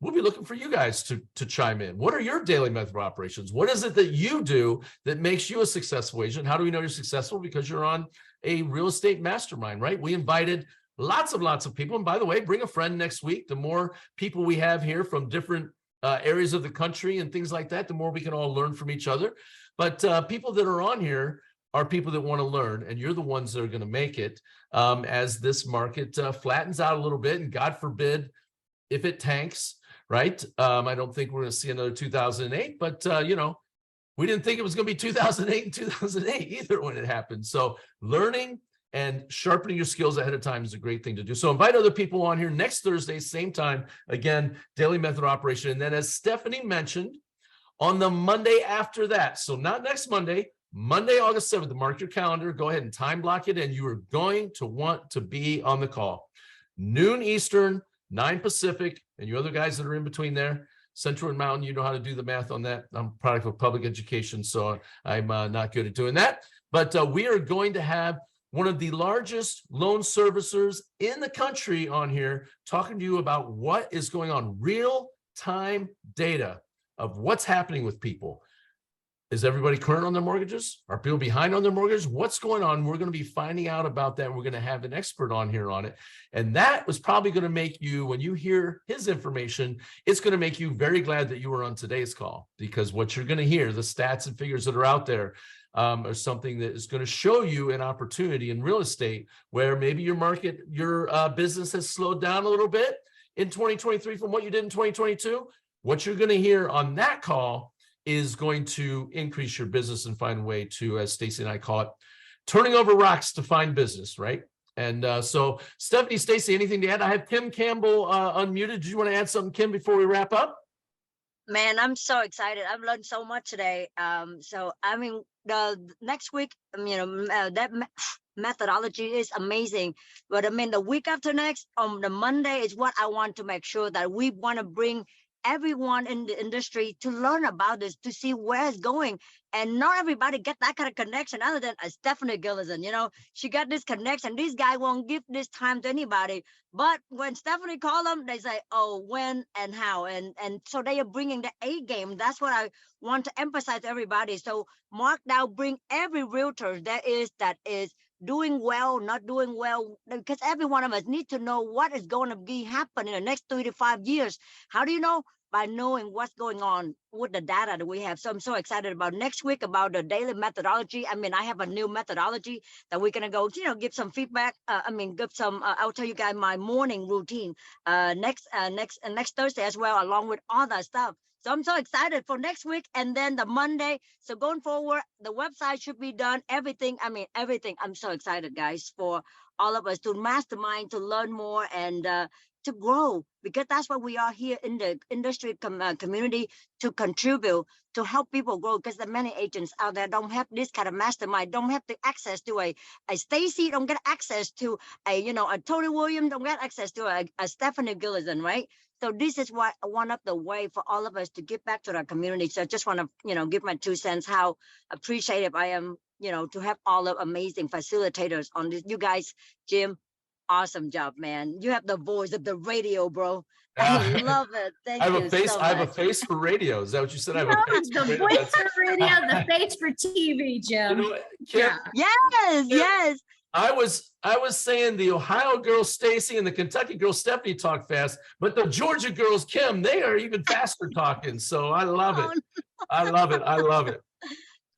we'll be looking for you guys to chime in. What are your daily method of operations? What is it that you do that makes you a successful agent? How do we know you're successful? Because you're on a real estate mastermind, right? We invited lots of people. And by the way, bring a friend next week. The more people we have here from different areas of the country and things like that, the more we can all learn from each other. But people that are on here are people that want to learn, and you're the ones that are going to make it as this market flattens out a little bit. And God forbid if it tanks, right? I don't think we're going to see another 2008, but we didn't think it was going to be 2008 and 2008 either when it happened. So learning and sharpening your skills ahead of time is a great thing to do. So invite other people on here next Thursday, same time. Again, daily method of operation. And then as Stephanie mentioned, on the Monday after that, so not next Monday, Monday, August 7th, mark your calendar, go ahead and time block it in. You are going to want to be on the call. Noon Eastern, 9 Pacific, and you other guys that are in between there, Central and Mountain, you know how to do the math on that. I'm a product of public education, so I'm not good at doing that. But we are going to have one of the largest loan servicers in the country on here talking to you about what is going on, real-time data of what's happening with people. Is everybody current on their mortgages? Are people behind on their mortgages? What's going on? We're going to be finding out about that. We're going to have an expert on here on it. And that was probably going to make you, when you hear his information, it's going to make you very glad that you were on today's call, because what you're going to hear, the stats and figures that are out there, are something that is going to show you an opportunity in real estate where maybe your market, your business has slowed down a little bit in 2023 from what you did in 2022. What you're going to hear on that call is going to increase your business and find a way to, as Stacey and I call it, turning over rocks to find business, right? And so Stephanie, Stacey, anything to add? I have Kim Campbell unmuted. Do you want to add something, Kim, before we wrap up? Man, I'm so excited. I've learned so much today. So I mean, the next week, that methodology is amazing. But I mean, the week after next, on the Monday, is what I want to make sure that we want to bring everyone in the industry to learn about this, to see where it's going. And not everybody get that kind of connection other than Stephanie Gilezan. She got this connection. This guy won't give this time to anybody. But when Stephanie called them, they say, oh, when and how. And so they are bringing the A game. That's what I want to emphasize to everybody. So Mark now bring every realtor that is doing well, not doing well, because every one of us need to know what is going to be happening in the next 3 to 5 years. How do you know? By knowing what's going on with the data that we have. So I'm so excited about next week about the daily methodology. I mean, I have a new methodology that we're going to go, give some feedback. I'll tell you guys my morning routine next Thursday as well, along with all that stuff. So I'm so excited for next week and then the Monday. So going forward, the website should be done. Everything. I'm so excited, guys, for all of us to mastermind, to learn more and to grow, because that's what we are here in the industry community, to contribute, to help people grow, because the many agents out there don't have this kind of mastermind, don't have the access to a Stacey, don't get access to a Tony Williams, don't get access to a Stephanie Gilezan, right? So this is what one of the way for all of us to give back to our community. So I just want to, give my 2 cents, how appreciative I am, to have all the amazing facilitators on this. You guys, Jim, awesome job, man. You have the voice of the radio, bro. I love it. Thank you so much. I have a face for radio. Is that what you said? I have a face the for radio. voice for radio, the face for TV, Jim. Kim, Yes. I was saying the Ohio girl Stacey and the Kentucky girl Stephanie talk fast, but the Georgia girls, Kim, they are even faster talking. So I love it. I love it. I love it.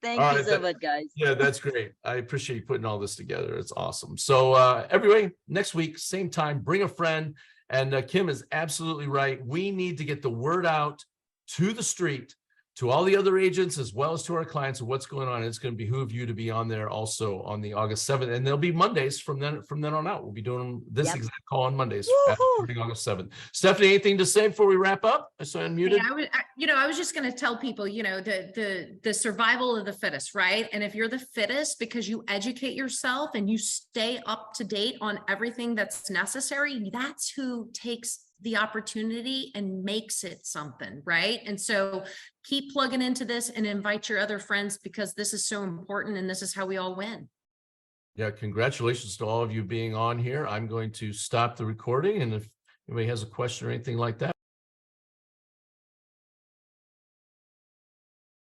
Thank you so much, guys. Yeah, that's great. I appreciate you putting all this together. It's awesome. So everybody, next week, same time, bring a friend. And Kim is absolutely right. We need to get the word out to the street, to all the other agents, as well as to our clients of what's going on. It's going to behoove you to be on there also on the August 7th. And there'll be Mondays from then on out. We'll be doing this exact call on Mondays starting August 7th. Stephanie, anything to say before we wrap up? I saw unmuted. I was just going to tell people, the survival of the fittest, right? And if you're the fittest because you educate yourself and you stay up to date on everything that's necessary, that's who takes the opportunity and makes it something, right? And so keep plugging into this and invite your other friends, because this is so important and this is how we all win. Yeah, congratulations to all of you being on here. I'm going to stop the recording, and if anybody has a question or anything like that,